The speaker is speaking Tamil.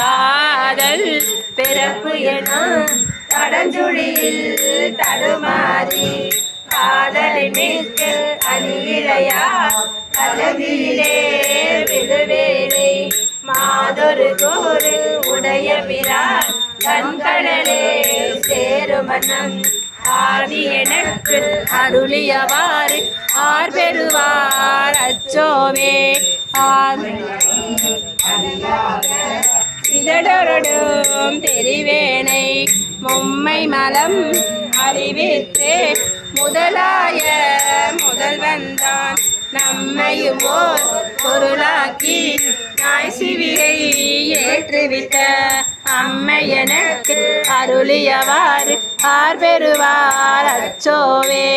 காதல் பிறப்பு என தடஞ்சுழியில் தடுமாறி காதலை மீட்க அணியிழையா கலவியிலே விழுவேலை மாதொரு கோரு உடைய பிறார் கண்கடலே சேருமனம் ஆதி எனக்கு அருளியவாறு ஆர் பெறுவார் அச்சோவே இதழொடும் தெரிவேனை மும்மை மலம் அறிவித்தே முதலாய முதல்வந்தான் நம்மையும் ஓர் பொருளாக்கி நாய் சிவிரை ஏற்றுவித்த அம்மை எனக்கு அருளியவாறு ஆர் பெறுவார் அச்சோவே